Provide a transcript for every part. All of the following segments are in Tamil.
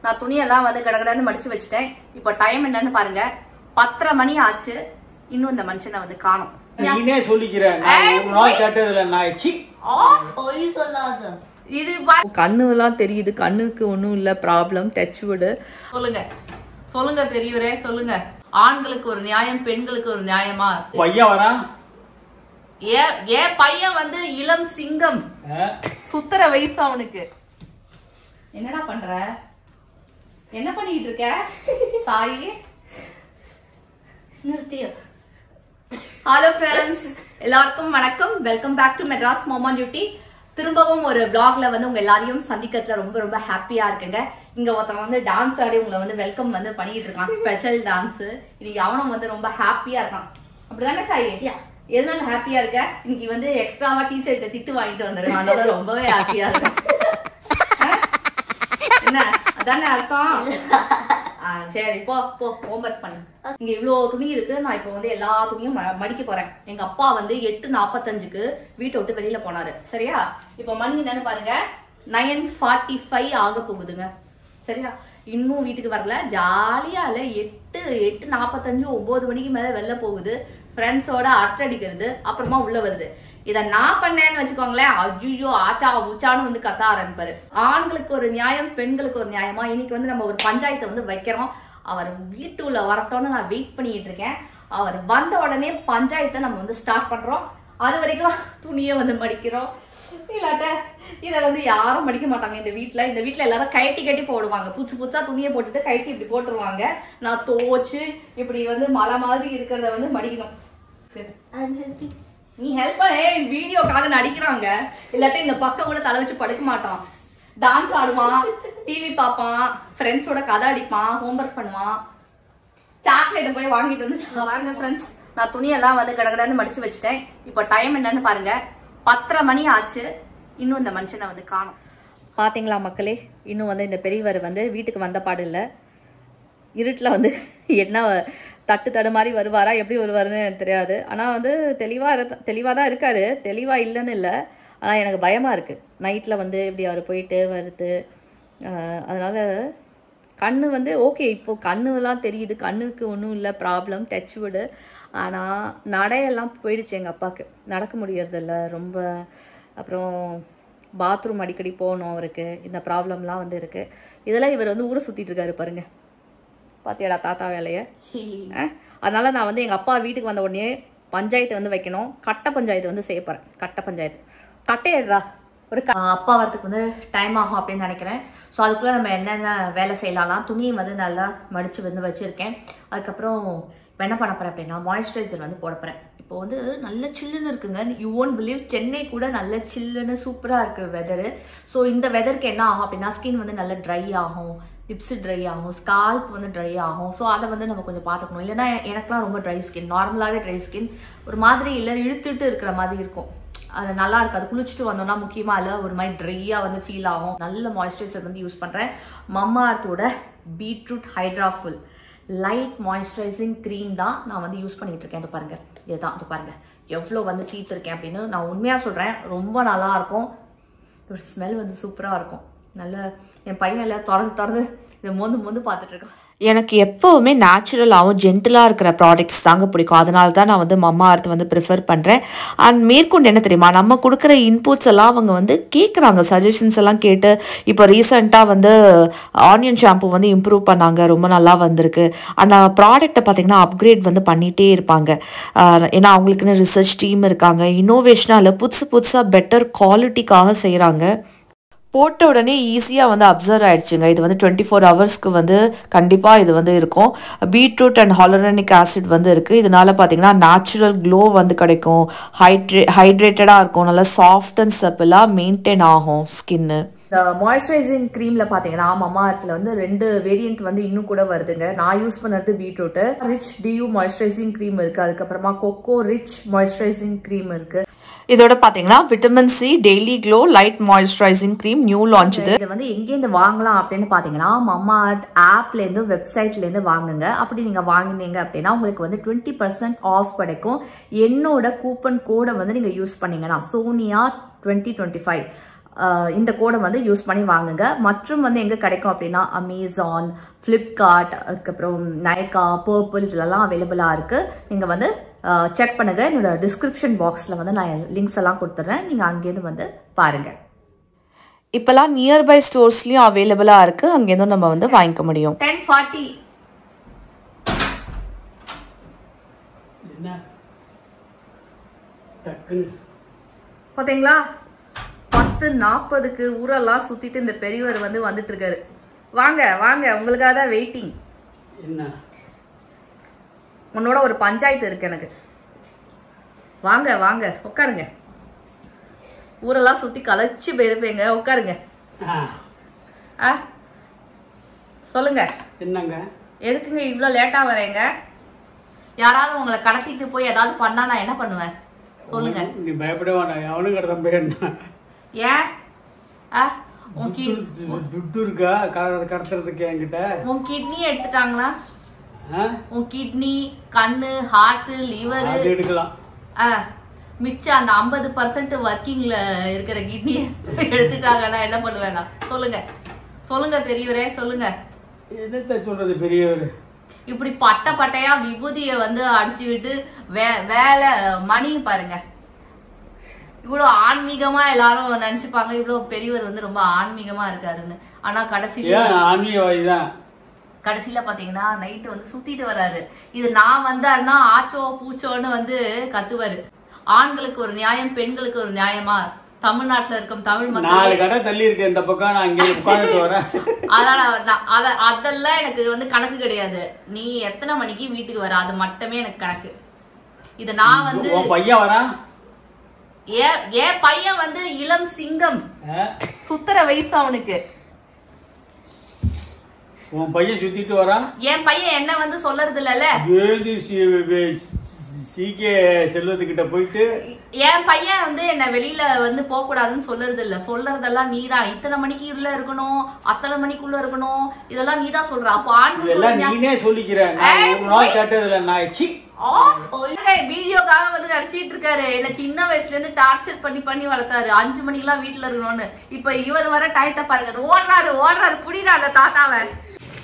நான் துணியெல்லாம் வந்து கடகடன்னு மடிச்சு வச்சிட்டேன். இப்போ டைம் என்னன்னு பாருங்க, 10:30 மணி ஆச்சு. இன்னும் இந்த மனுஷனை வந்து காணோம். நீனே சொல்லிக்கிறேன், நான் ஒரு நாள் கேட்டதுல நான் சி போய் சொல்லாத. இது கண்ணுலாம் தெரியுது, கண்ணுக்கு ஒன்றும் இல்லை ப்ராப்ளம். Touch wood. சொல்லுங்க சொல்லுங்க பெரியவரே சொல்லுங்க. ஆண்களுக்கு ஒரு நியாயம், பெண்களுக்கு ஒரு நியாயமா? பையன் வரா, ஏன் பையன் வந்து இளம் சிங்கம், சுத்தர வயசு அவனுக்கு. என்னடா பண்ற? என்ன பண்ணிட்டு இருக்க சாயி? நிறுத்திய. ஹலோ ஃப்ரெண்ட்ஸ், எல்லாருக்கும் வணக்கம். வெல்கம் பேக் டு மெட்ராஸ் மாமா டியூட்டி. திரும்பவும் ஒரு vlogல வந்து உங்க எல்லாரையும் சந்திக்கிறதுல ரொம்ப ரொம்ப ஹாப்பியா இருக்குங்க. இங்க ஒருத்தன் வந்து டான்ஸ் ஆடி உங்களை வந்து வெல்கம் வந்து பண்ணிட்டு இருக்கான், ஸ்பெஷல் டான்ஸ். இன்னைக்கு அவனும் வந்து ரொம்ப ஹாப்பியா இருக்கான். அப்படிதானே சாயி? எதனால ஹாப்பியா இருக்க? இன்னைக்கு வந்து எக்ஸ்ட்ராவா டீச்சர்கிட்ட திட்டு வாங்கிட்டு வந்துருக்கான், அதனால ரொம்பவே ஹாப்பியா இருக்கு. என்ன அதானே அர்த்தம்? சரி, போ போ ஹோம்வொர்க் பண்ணு. இங்க இவ்வளவு துணி இருக்கு. நான் இப்ப வந்து எல்லா துணியும் மடிக்க போறேன். எங்க அப்பா வந்து 8:45க்கு வீட்டை விட்டு வெளியில போனாரு. சரியா? இப்ப மணி என்னன்னு பாருங்க, 9:45 ஆக போகுதுங்க. சரியா? இன்னும் வீட்டுக்கு வரல. ஜாலியா இல்ல, 8:45 9 மணிக்கு மேல வெளில போகுது. ஃப்ரெண்ட்ஸோட அரட்டை அடிக்கிறது, அப்புறமா உள்ள வருது. இத நான் பண்ணேன்னு வச்சுக்கோங்களேன், ஐயோ ஆச்சா உச்சான்னு வந்து கத்த ஆரம்பிப்பாரு. ஆண்களுக்கு ஒரு நியாயம், பெண்களுக்கு ஒரு நியாயமா? இன்னைக்கு வந்து நம்ம ஒரு பஞ்சாயத்தை வந்து வைக்கிறோம். அவர் வீட்டுல வரட்டோன்னு நான் வெயிட் பண்ணிட்டு இருக்கேன். அவர் வந்த உடனே பஞ்சாயத்தை நம்ம வந்து ஸ்டார்ட் பண்றோம். அது வரைக்கும் துணியை வந்து மடிக்கிறோம். இல்லாட்ட இதை வந்து யாரும் மடிக்க மாட்டாங்க இந்த வீட்டுல. இந்த வீட்டுல எல்லாரும் கட்டி போடுவாங்க. புதுசா துணியை போட்டுட்டு கைட்டி இப்படி போட்டுருவாங்க. நான் துவச்சு இப்படி வந்து மலை மாதிரி இருக்கிறத வந்து மடிக்கணும். நீ ஹெல்ப் பண்ண. வீடியோக்காக நடிக்கிறாங்க. இல்லாட்டி இந்த பக்கம் கூட தலை வச்சு படுக்க மாட்டான். டான்ஸ் ஆடுவான், டிவி பார்ப்பான், ஃப்ரெண்ட்ஸோட கதை அடிப்பான், ஹோம்ஒர்க் பண்ணுவான். சாக்லேட் போய் வாங்கிட்டு வந்து பாருங்க ஃப்ரெண்ட்ஸ், நான் துணியெல்லாம் வந்து கடகடன்னு மடிச்சு வச்சிட்டேன். இப்போ டைம் என்னன்னு பாருங்க, 10:30 மணி ஆச்சு. இன்னும் இந்த மனுஷனை வந்து காணோம். பாத்தீங்களா மக்களே, இன்னும் வந்து இந்த பெரியவர் வந்து வீட்டுக்கு வந்த பாடு இல்லை. இருட்டில் வந்து என்ன தடு மாதிரி வருவாரா, எப்படி வருவாருன்னு எனக்கு தெரியாது. ஆனால் வந்து தெளிவாக தான் இருக்காரு. தெளிவாக இல்லைன்னு இல்லை, ஆனால் எனக்கு பயமாக இருக்குது. நைட்டில் வந்து இப்படி அவர் போயிட்டு வருது. அதனால் கண்ணு வந்து ஓகே, இப்போது கண்ணுலாம் தெரியுது, கண்ணுக்கு ஒன்றும் இல்லை ப்ராப்ளம், டச் வுட். ஆனால் நடையெல்லாம் போயிடுச்சு எங்கள் அப்பாவுக்கு, நடக்க முடியறதில்ல ரொம்ப. அப்புறம் பாத்ரூம் அடிக்கடி போகணும் அவருக்கு. இந்த ப்ராப்ளம்லாம் வந்து இருக்குது. இதெல்லாம் இவர் வந்து ஊரை சுற்றிட்டு இருக்காரு பாருங்க. பாத்தியாடா தாத்தா வேலையை? அதனால நான் வந்து எங்கள் அப்பா வீட்டுக்கு வந்த உடனே பஞ்சாயத்து வந்து வைக்கணும். கட்ட பஞ்சாயத்து வந்து செய்ய போகிறேன். கட்ட பஞ்சாயத்து கட்டையடா. ஒரு அப்பா வரத்துக்கு வந்து டைம் ஆகும் அப்படின்னு நினைக்கிறேன். ஸோ அதுக்குள்ளே நம்ம என்னென்ன வேலை செய்யலாம். துணியை வந்து நல்லா மடித்து வந்து வச்சுருக்கேன். அதுக்கப்புறம் இப்போ என்ன பண்ண போகிறேன் அப்படின்னா, மாய்ஸ்சரைசர் வந்து போட போகிறேன். இப்போ வந்து நல்ல சில்லுன்னு இருக்குங்க. யூ ஓன்ட் பிலீவ், சென்னை கூட நல்ல சில்லுன்னு சூப்பராக இருக்குது வெதரு. ஸோ இந்த வெதருக்கு என்ன ஆகும் அப்படின்னா, ஸ்கின் வந்து நல்லா ட்ரை ஆகும், லிப்ஸ் ட்ரை ஆகும், ஸ்கால்ப் வந்து ட்ரை ஆகும். ஸோ அதை வந்து நம்ம கொஞ்சம் பார்த்துக்கணும். இல்லைன்னா எனக்குலாம் ரொம்ப ட்ரை ஸ்கின், நார்மலாகவே ட்ரை ஸ்கின், ஒரு மாதிரி இல்லை இழுத்துட்டு இருக்கிற மாதிரி இருக்கும். அது நல்லா இருக்காது. குளிச்சுட்டு வந்தோம்னா முக்கியமாக இல்லை, ஒரு மாதிரி ட்ரையாக வந்து ஃபீல் ஆகும். நல்ல மாய்ஸ்சரைசர் வந்து யூஸ் பண்ணுறேன். மம்மா அர்த்தோட பீட்ரூட் ஹைட்ராஃபுல் லைட் மாய்ஸ்சரைசிங் க்ரீம் தான் நான் வந்து யூஸ் பண்ணிட்டு இருக்கேன். இது பாருங்க, இதுதான். இது பாருங்க எவ்வளோ வந்து தீர்த்துருக்கேன் அப்படின்னு. நான் உண்மையாக சொல்கிறேன், ரொம்ப நல்லா இருக்கும். ஒரு ஸ்மெல் வந்து சூப்பராக இருக்கும். நல்ல என் பையன் எல்லாம் திறந்து இதை மோந்து பார்த்துட்டு இருக்கான். எனக்கு எப்போவுமே நேச்சுரலாகவும் ஜென்டிலாக இருக்கிற ப்ராடக்ட்ஸ் தாங்க பிடிக்கும். அதனால தான் நான் வந்து மம்மா அர்த் வந்து ப்ரிஃபர் பண்ணுறேன். அண்ட் மேற்கொண்டு என்ன தெரியுமா, நம்ம கொடுக்குற இன்புட்ஸ் எல்லாம் அவங்க வந்து கேட்குறாங்க, சஜஷன்ஸ் எல்லாம் கேட்டு. இப்போ ரீசெண்டாக வந்து ஆனியன் ஷாம்பு வந்து இம்ப்ரூவ் பண்ணாங்க, ரொம்ப நல்லா வந்திருக்கு. ஆனால் ப்ராடக்ட்டை பார்த்திங்கன்னா அப்கிரேட் வந்து பண்ணிகிட்டே இருப்பாங்க. ஏன்னா அவங்களுக்குன்னு ரிசர்ச் டீம் இருக்காங்க. இன்னோவேஷனாக இல்லை, புதுசாக பெட்டர் குவாலிட்டிக்காக செய்கிறாங்க. போட்ட உடனே ஈஸியாக வந்து அப்சர்வ் ஆகிடுச்சுங்க. இது வந்து 24 ஹவர்ஸ்க்கு வந்து கண்டிப்பாக இது வந்து இருக்கும். பீட்ரூட் அண்ட் ஹாலரனிக் ஆசிட் வந்து இருக்குது. இதனால் பார்த்திங்கன்னா நேச்சுரல் க்ளோ வந்து கிடைக்கும், ஹைட்ரேட்டடாக இருக்கும், நல்லா சாஃப்ட் அண்ட் சப்பிளாக மெயின்டைன் ஆகும் ஸ்கின்னு. இந்த மாய்ஸ்சரைசிங் க்ரீமில் பார்த்தீங்கன்னா மம்மா அர்த்தில் வந்து 2 வேரியன்ட் வந்து இன்னும் கூட வருதுங்க. நான் யூஸ் பண்ணுறது beetroot rich dew moisturising cream இருக்குது. அதுக்கப்புறமா கொக்கோ ரிச் மாய்ஸ்சரைசிங் க்ரீம் இருக்குது. இதோட பாத்தீங்கன்னா vitamin C daily glow light moisturising cream new launch. இது வந்து எங்கேருந்து வாங்கலாம் அப்படின்னு பாத்தீங்கன்னா, மம்மா அர்த் ஆப்லேருந்து வெப்சைட்லேருந்து வாங்குங்க. அப்படி நீங்க வாங்கினீங்க அப்படின்னா உங்களுக்கு வந்து 20% ஆஃப் கிடைக்கும். என்னோட கூப்பன் கோடை வந்து நீங்க யூஸ் பண்ணீங்கன்னா சோனியா 2025 இந்த கோடை வந்து யூஸ் பண்ணி வாங்குங்க. மற்றும் வந்து எங்கே கிடைக்கும் அப்படின்னா அமேசான், ஃப்ளிப்கார்ட், அதுக்கப்புறம் நைகா, பர்பிள் இதெல்லாம் அவைலபிளாக இருக்குது. நீங்கள் வந்து செக் பண்ணுங்கள். என்னோட டிஸ்கிரிப்ஷன் பாக்ஸில் வந்து நான் லிங்க்ஸ் எல்லாம் கொடுத்துட்றேன். நீங்கள் அங்கேருந்து வந்து பாருங்கள். இப்போல்லாம் நியர்பை ஸ்டோர்ஸ்லேயும் அவைலபிளாக இருக்குது. அங்கேருந்தும் நம்ம வந்து வாங்கிக்க முடியும். 10:40 பார்த்தீங்களா? 10:40க்கு ஊரெல்லாம் சுத்திட்டு இந்த பெரியவர் வந்து வந்துட்டு இருக்காரு. வாங்க வாங்க, உங்களுக்காக தான் வெயிட்டிங். என்ன உன்னோட ஒரு பஞ்சாயத்து இருக்கு எனக்கு. வாங்க வாங்க உட்காருங்க. ஊரெல்லாம் சுத்தி கலைச்சு போயிருப்பீங்க, உட்காருங்க. சொல்லுங்க. என்னங்க எதுக்குங்க இவ்வளோ லேட்டா வரேங்க? யாராவது உங்களை கடத்திட்டு போய் ஏதாவது பண்ணா நான் என்ன பண்ணுவேன் சொல்லுங்க. நீ பயப்பட வேண்டாம், எவனும் கடத்த போயிருந்தான். ஏன் துட்டு இருக்கா கடத்துறதுக்கு என்கிட்ட? உன் கிட்னி எடுத்துட்டாங்கன்னா உன் கிட்னி, கண்ணு, ஹார்ட், லிவர் எடுக்கலாம். மிச்சம் அந்த 50% ஒர்க்கிங்ல இருக்கிற கிட்னி எடுத்துட்டாங்கன்னா என்ன பண்ணுவேனா சொல்லுங்க. சொல்லுங்க பெரியவரே, சொல்லுங்க. என்னத்த சொல்றது பெரியவர்? இப்படி பட்டையா விபூதியை வந்து அடிச்சுக்கிட்டு வேலை மணி பாருங்க. இவ்வளவு ஆன்மீகமா எல்லாரும் நினைச்சுப்பாங்க இவ்வளவு பெரியவர் வந்து ரொம்ப ஆன்மீகமா இருக்காருன்னு. ஆனா கடைசியில பாத்தீங்கன்னா நைட்டு வந்து சுத்திட்டு வர்றாரு. இது நான் வந்தாருன்னா ஆச்சோ பூச்சோன்னு வந்து கத்துவாரு. ஆண்களுக்கு ஒரு நியாயம், பெண்களுக்கு ஒரு நியாயமா? தமிழ்நாட்டுல இருக்கும் தமிழ் மக்கள் தள்ளி இருக்கு இந்த பக்கம், நான் இங்க உட்கார்ந்துட்டு வரேன். அதெல்லாம் எனக்கு வந்து கணக்கு கிடையாது. நீ எத்தனை மணிக்கு வீட்டுக்கு வர அது மட்டுமே எனக்கு கணக்கு. இத நான் வந்து பையன் வரா, ஏன் பையன் வந்து இளம் சிங்கம், சுத்துற வயசு அவனுக்கு. உன் பையன் சுத்திட்டு வரா. என் பையன் என்ன வந்து சொல்லறது இல்லல. சீக்கே செல்வத்துக்கிட்ட போயிட்டு என் பையன் வந்து என்ன வெளியில வந்து போக கூடாதுன்னு சொல்றது இல்ல. சொல்றதெல்லாம் நீதான். இத்தனை மணிக்கு உள்ள இருக்கணும், அத்தனை மணிக்குள்ள இருக்கணும், இதெல்லாம் நீதான் சொல்ற. அப்ப ஆண்கள் நீனே சொல்லிக்கிறேன். வீடியோக்காக வந்து நடிச்சிட்டு இருக்காரு. என்ன சின்ன வயசுல இருந்து டார்ச்சர் பண்ணி வளர்த்தாரு. 5 மணிக்கெல்லாம் வீட்டுல இருக்கணும்னு. இப்ப இவர் வர டயத்தை பாருங்க. ஓடுறாரு புடிடா அந்த தாத்தாவை.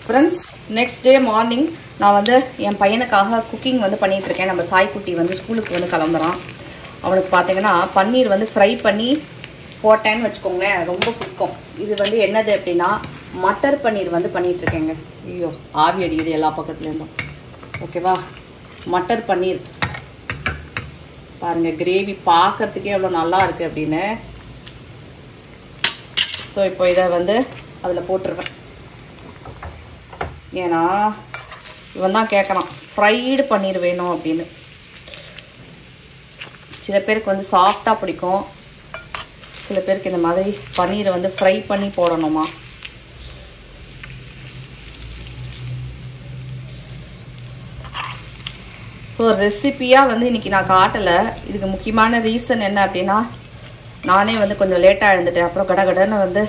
ஃப்ரெண்ட்ஸ், நெக்ஸ்ட் டே மார்னிங் நான் வந்து என் பையனுக்காக குக்கிங் வந்து பண்ணிட்டு இருக்கேன். நம்ம சாய்க்குட்டி வந்து ஸ்கூலுக்கு வந்து கிளம்புறான். அவனுக்கு பார்த்தீங்கன்னா பன்னீர் வந்து ஃப்ரை பண்ணி போட்டேன்னு வச்சுக்கோங்களேன், ரொம்ப பிடிக்கும். இது வந்து என்னது அப்படின்னா மட்டர் பன்னீர் வந்து பண்ணிட்டு இருக்கேங்க. ஐயோ ஆவி அடிக்குது எல்லா பக்கத்துலேருந்தும். ஓகேவா, மட்டர் பன்னீர் பாருங்க, கிரேவி பார்க்கறதுக்கே எவ்வளோ நல்லா இருக்கு அப்படின்னு. ஸோ இப்போ இதை வந்து அதில் போட்டுருவேன். ஏன்னா இவன் தான் கேட்குறான் ஃப்ரைடு பன்னீர் வேணும் அப்படின்னு. சில பேருக்கு வந்து சாஃப்டாக பிடிக்கும், சில பேருக்கு இந்த மாதிரி பன்னீரை வந்து ஃப்ரை பண்ணி போடணுமா. ஸோ ரெசிப்பியாக வந்து இன்றைக்கி நான் காட்டலை. இதுக்கு முக்கியமான ரீசன் என்ன அப்படின்னா, நானே வந்து கொஞ்சம் லேட்டாக எழுந்துட்டேன். அப்புறம் கடகடன்னு வந்து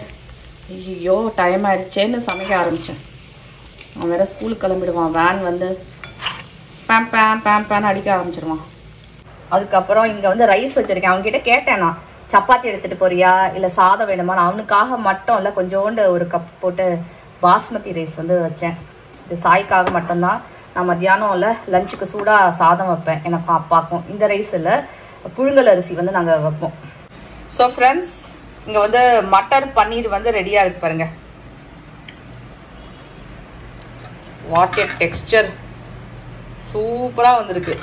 ஐயோ டைம் ஆகிடுச்சேன்னு சமைக்க ஆரம்பித்தேன். அவன் வேறு ஸ்கூலுக்கு கிளம்பிடுவான். வேன் வந்து பேன் அடிக்க ஆரம்பிச்சிடுவான். அதுக்கப்புறம் இங்கே வந்து ரைஸ் வச்சுருக்கேன். அவன்கிட்ட கேட்டேன், நான் சப்பாத்தி எடுத்துகிட்டு போறியா இல்லை சாதம் வேணுமா. நான் அவனுக்காக மட்டும் இல்லை, கொஞ்சோண்டு ஒரு கப் போட்டு பாஸ்மதி ரைஸ் வந்து வச்சேன். இது சாய்க்காக மட்டும்தான். நான் மத்தியானம் இல்லை லஞ்சுக்கு சூடாக சாதம் வைப்பேன், எனக்கும் அப்பாக்கும். இந்த ரைஸ் இல்லை, புழுங்கல் அரிசி வந்து நாங்கள் வைப்போம். ஸோ ஃப்ரெண்ட்ஸ், இங்கே வந்து மட்டர் பன்னீர் வந்து ரெடியாக இருக்கு பாருங்கள். வாட் எ டெக்ஸ்சர், சூப்பராக வந்திருக்கு.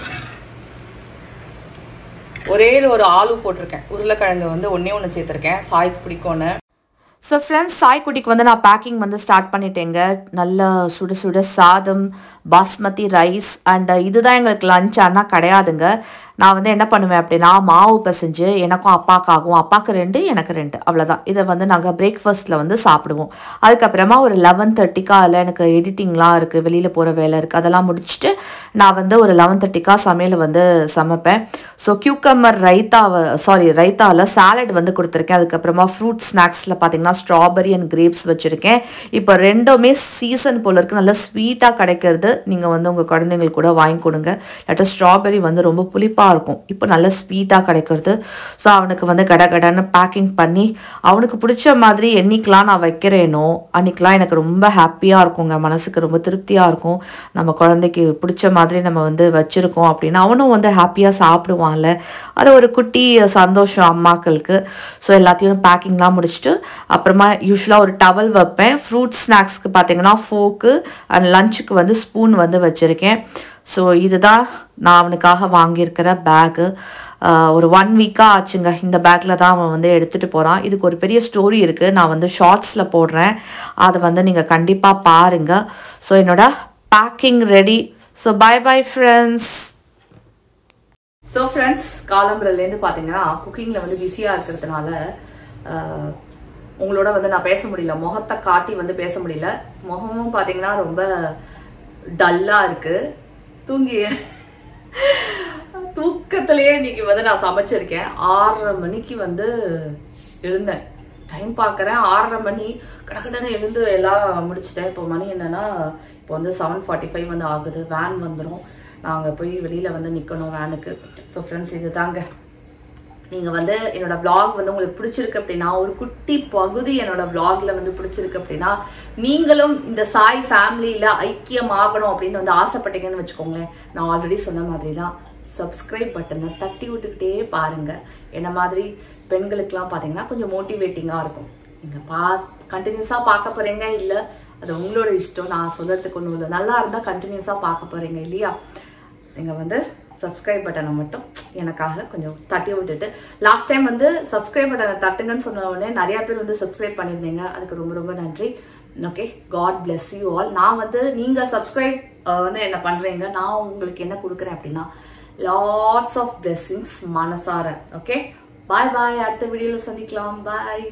ஒரே ஒரு ஆலு போட்டிருக்கேன், உருளைக்கிழங்கு வந்து ஒன்று சேர்த்துருக்கேன், சாய்க்கு பிடிக்கும்னு. ஸோ ஃப்ரெண்ட்ஸ், சாய்க்குட்டிக்கு வந்து நான் பேக்கிங் வந்து ஸ்டார்ட் பண்ணிட்டேங்க. நல்லா சுட சுட சாதம், பாஸ்மதி ரைஸ் அண்ட் இதுதான் எங்களுக்கு லஞ்ச். ஆனால் கிடையாதுங்க. நான் வந்து என்ன பண்ணுவேன் அப்படின்னா, மாவு பிசைஞ்சு எனக்கும் அப்பாவுக்காகவும், அப்பாவுக்கு 2 எனக்கு 2 அவ்வளோதான். இதை வந்து நாங்கள் பிரேக்ஃபாஸ்ட்டில் வந்து சாப்பிடுவோம். அதுக்கப்புறமா ஒரு 11:30க்கா அதில் எனக்கு எடிட்டிங்லாம் இருக்குது, வெளியில் போகிற வேலை இருக்குது, அதெல்லாம் முடிச்சுட்டு நான் வந்து ஒரு 11:30க்கா சமையல் வந்து சமைப்பேன். ஸோ கியூக்கம்மர் ரைத்தாவில் சாலட் வந்து கொடுத்துருக்கேன். அதுக்கப்புறமா ஃப்ரூட் ஸ்நாக்ஸில் பார்த்தீங்கன்னா ஸ்ட்ராபெரி அண்ட் கிரேப்ஸ் வச்சுருக்கேன். இப்போ ரெண்டுமே சீசன் போல் இருக்குது, நல்லா ஸ்வீட்டாக கிடைக்கிறது. நீங்கள் வந்து உங்கள் குழந்தைங்களுக்கு கூட வாங்கி கொடுங்க. இல்லாட்டா ஸ்ட்ராபெரி வந்து ரொம்ப புளிப்பாக புளிப்பாக இருக்கும். இப்போ நல்ல ஸ்வீட்டாக கிடைக்கிறது. ஸோ அவனுக்கு வந்து கடகடன்னு பேக்கிங் பண்ணி அவனுக்கு பிடிச்ச மாதிரி என்னைக்கெலாம் நான் வைக்கிறேனோ அன்றைக்கெலாம் எனக்கு ரொம்ப ஹாப்பியாக இருக்குங்க, மனசுக்கு ரொம்ப திருப்தியாக இருக்கும். நம்ம குழந்தைக்கு பிடிச்ச மாதிரி நம்ம வந்து வச்சுருக்கோம் அப்படின்னா அவனும் வந்து ஹாப்பியாக சாப்பிடுவான்ல, அது ஒரு குட்டி சந்தோஷம் அம்மாக்களுக்கு. ஸோ எல்லாத்தையும் பேக்கிங்லாம் முடிச்சுட்டு அப்புறமா யூஸ்வலாக ஒரு டவல் வைப்பேன். ஃப்ரூட் ஸ்நாக்ஸ்க்கு பார்த்தீங்கன்னா ஃபோக்கு அண்ட் லஞ்சுக்கு வந்து ஸ்பூன் வந்து வச்சுருக்கேன். ஸோ இதுதான் நான் அவனுக்காக வாங்கியிருக்கிற பேகு. ஒரு 1 வீக்காக ஆச்சுங்க. இந்த பேக்கில் தான் அவன் வந்து எடுத்துகிட்டு போகிறான். இதுக்கு ஒரு பெரிய ஸ்டோரி இருக்குது, நான் வந்து ஷார்ட்ஸில் போடுறேன், அதை வந்து நீங்கள் கண்டிப்பாக பாருங்கள். ஸோ என்னோட packing ready. So bye friends. So friends, காலம்புரிலேருந்து பார்த்தீங்கன்னா குக்கிங்கில் வந்து பிஸியாக இருக்கிறதுனால உங்களோட வந்து நான் பேச முடியல, முகத்தை காட்டி வந்து பேச முடியல. முகமும் பார்த்தீங்கன்னா ரொம்ப டல்லாக இருக்குது. தூக்கத்திலேயே இன்னைக்கு வந்து நான் சமைச்சிருக்கேன். 6:30 மணிக்கு வந்து எழுந்தேன். டைம் பார்க்குறேன் 6:30 மணி. கடகடன்னு எழுந்து எல்லாம் முடிச்சிட்டேன். இப்போ மணி என்னன்னா இப்போ வந்து 7:45 வந்து ஆகுது. வேன் வந்துடும், நாங்கள் போய் வெளியில் வந்து நிற்கணும் வேனுக்கு. ஸோ ஃப்ரெண்ட்ஸ், இது தாங்க. நீங்கள் வந்து என்னோட விளாக் வந்து உங்களுக்கு பிடிச்சிருக்கு அப்படின்னா, ஒரு குட்டி பகுதி என்னோட விளாக்ல வந்து பிடிச்சிருக்கு அப்படின்னா, நீங்களும் இந்த சாய் ஃபேமிலியில் ஐக்கியமாகணும் அப்படின்னு வந்து ஆசைப்பட்டீங்கன்னு வச்சுக்கோங்களேன். நான் ஆல்ரெடி சொன்ன மாதிரி தான் சப்ஸ்கிரைப் பட்டனை தட்டி விட்டுக்கிட்டே பாருங்கள். என்ன மாதிரி பெண்களுக்கெல்லாம் பார்த்தீங்கன்னா கொஞ்சம் மோட்டிவேட்டிங்காக இருக்கும். நீங்கள் கண்டினியூஸாக பார்க்க போகிறீங்க இல்லை, அது உங்களோட இஷ்டம். நான் சொல்கிறதுக்கு ஒன்றும் இல்லை, நல்லா இருந்தால் கண்டினியூஸாக பார்க்க போகிறீங்க இல்லையா. நீங்கள் வந்து சப்ஸ்கிரைப் பட்டனை மட்டும் எனக்காக கொஞ்சம் தட்டி விட்டுட்டு, லாஸ்ட் டைம் வந்து சப்ஸ்கிரைப் பட்டனை தட்டுங்கன்னு சொன்ன உடனே நிறைய பேர் வந்து சப்ஸ்கிரைப் பண்ணியிருந்தீங்க. அதுக்கு ரொம்ப ரொம்ப நன்றி. Okay, God bless you all. நான் வந்து நீங்கள் சப்ஸ்கிரைப் வந்து என்ன பண்ணுறீங்க, நான் உங்களுக்கு என்ன கொடுக்குறேன் அப்படின்னா லாட்ஸ் ஆஃப் பிளெஸிங்ஸ் மனசார. ஓகே, பாய். அடுத்த வீடியோவில் சந்திக்கலாம். பாய்.